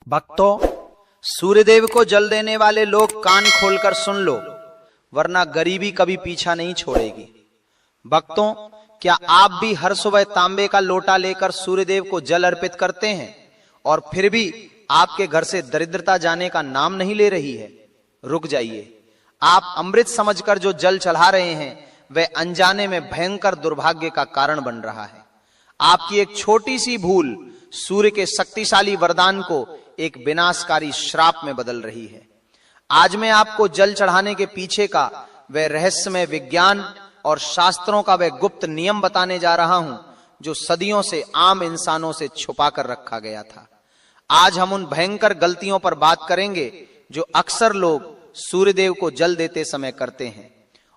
भक्तों, सूर्यदेव को जल देने वाले लोग कान खोलकर सुन लो, वरना गरीबी कभी पीछा नहीं छोड़ेगी। भक्तों, क्या आप भी हर सुबह तांबे का लोटा लेकर सूर्यदेव को जल अर्पित करते हैं और फिर भी आपके घर से दरिद्रता जाने का नाम नहीं ले रही है? रुक जाइए। आप अमृत समझकर जो जल चढ़ा रहे हैं वह अनजाने में भयंकर दुर्भाग्य का कारण बन रहा है। आपकी एक छोटी सी भूल सूर्य के शक्तिशाली वरदान को एक विनाशकारी श्राप में बदल रही है। आज मैं आपको जल चढ़ाने के पीछे का वह रहस्यमय विज्ञान और शास्त्रों का वह गुप्त नियम बताने जा रहा हूं जो सदियों से आम इंसानों से छुपा कर रखा गया था। आज हम उन भयंकर गलतियों पर बात करेंगे जो अक्सर लोग सूर्यदेव को जल देते समय करते हैं।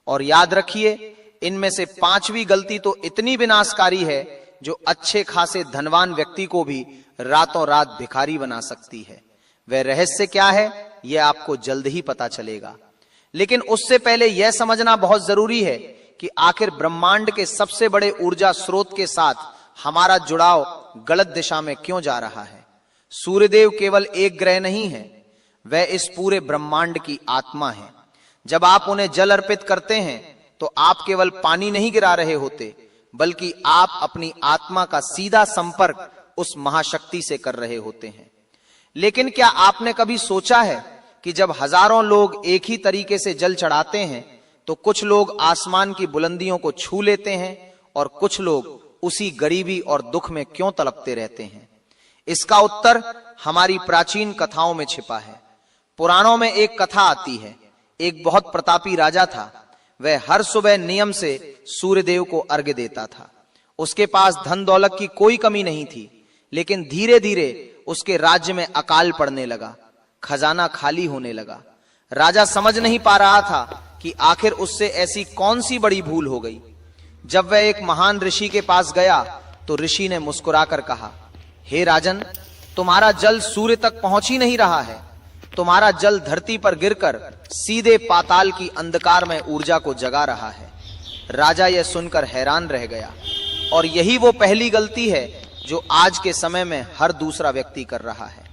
और याद रखिए, इनमें से पांचवी गलती तो इतनी विनाशकारी है जो अच्छे खासे धनवान व्यक्ति को भी रातों रात भिखारी बना सकती है। वह रहस्य क्या है, यह आपको जल्द ही पता चलेगा। लेकिन उससे पहले यह समझना बहुत जरूरी है कि आखिर ब्रह्मांड के सबसे बड़े ऊर्जा स्रोत के साथ हमारा जुड़ाव गलत दिशा में क्यों जा रहा है। सूर्यदेव केवल एक ग्रह नहीं है, वह इस पूरे ब्रह्मांड की आत्मा है। जब आप उन्हें जल अर्पित करते हैं तो आप केवल पानी नहीं गिरा रहे होते, बल्कि आप अपनी आत्मा का सीधा संपर्क उस महाशक्ति से कर रहे होते हैं। लेकिन क्या आपने कभी सोचा है कि जब हजारों लोग एक ही तरीके से जल चढ़ाते हैं तो कुछ लोग आसमान की बुलंदियों को छू लेते हैं और कुछ लोग उसी गरीबी और दुख में क्यों तड़पते रहते हैं? इसका उत्तर हमारी प्राचीन कथाओं में छिपा है। पुराणों में एक कथा आती है। एक बहुत प्रतापी राजा था। वह हर सुबह नियम से सूर्यदेव को अर्घ्य देता था। उसके पास धन दौलत की कोई कमी नहीं थी, लेकिन धीरे धीरे उसके राज्य में अकाल पड़ने लगा, खजाना खाली होने लगा। राजा समझ नहीं पा रहा था कि आखिर उससे ऐसी कौन सी बड़ी भूल हो गई। जब वह एक महान ऋषि के पास गया तो ऋषि ने मुस्कुराकर कहा, हे राजन, तुम्हारा जल सूर्य तक पहुंच ही नहीं रहा है। तुम्हारा जल धरती पर गिरकर सीधे पाताल की अंधकार में ऊर्जा को जगा रहा है। राजा यह सुनकर हैरान रह गया। और यही वो पहली गलती है जो आज के समय में हर दूसरा व्यक्ति कर रहा है।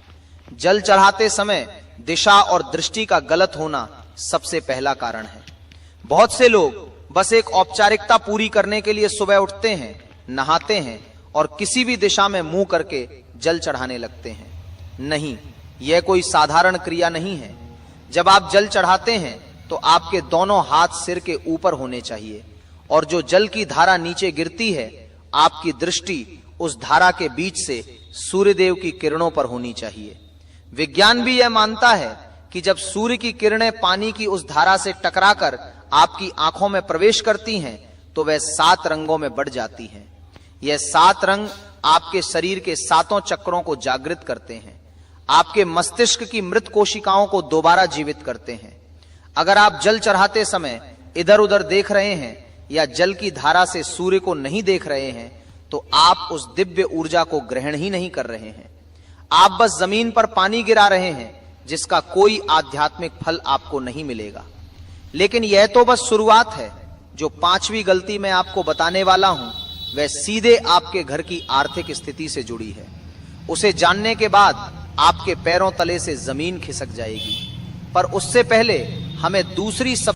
जल चढ़ाते समय दिशा और दृष्टि का गलत होना सबसे पहला कारण है। बहुत से लोग बस एक औपचारिकता पूरी करने के लिए सुबह उठते हैं, नहाते हैं और किसी भी दिशा में मुंह करके जल चढ़ाने लगते हैं। नहीं, यह कोई साधारण क्रिया नहीं है। जब आप जल चढ़ाते हैं तो आपके दोनों हाथ सिर के ऊपर होने चाहिए और जो जल की धारा नीचे गिरती है, आपकी दृष्टि उस धारा के बीच से सूर्यदेव की किरणों पर होनी चाहिए। विज्ञान भी यह मानता है कि जब सूर्य की किरणें पानी की उस धारा से टकराकर आपकी आंखों में प्रवेश करती हैं तो वह 7 रंगों में बढ़ जाती हैं। यह 7 रंग आपके शरीर के 7 चक्रों को जागृत करते हैं, आपके मस्तिष्क की मृत कोशिकाओं को दोबारा जीवित करते हैं। अगर आप जल चढ़ाते समय इधर उधर देख रहे हैं या जल की धारा से सूर्य को नहीं देख रहे हैं तो आप उस दिव्य ऊर्जा को ग्रहण ही नहीं कर रहे हैं। आप बस जमीन पर पानी गिरा रहे हैं जिसका कोई आध्यात्मिक फल आपको नहीं मिलेगा। लेकिन यह तो बस शुरुआत है। जो 5वीं गलती मैं आपको बताने वाला हूं वह सीधे आपके घर की आर्थिक स्थिति से जुड़ी है। उसे जानने के बाद आपके पैरों तले से जमीन खिसक जाएगी। पर उससे पहले हमें दूसरी सब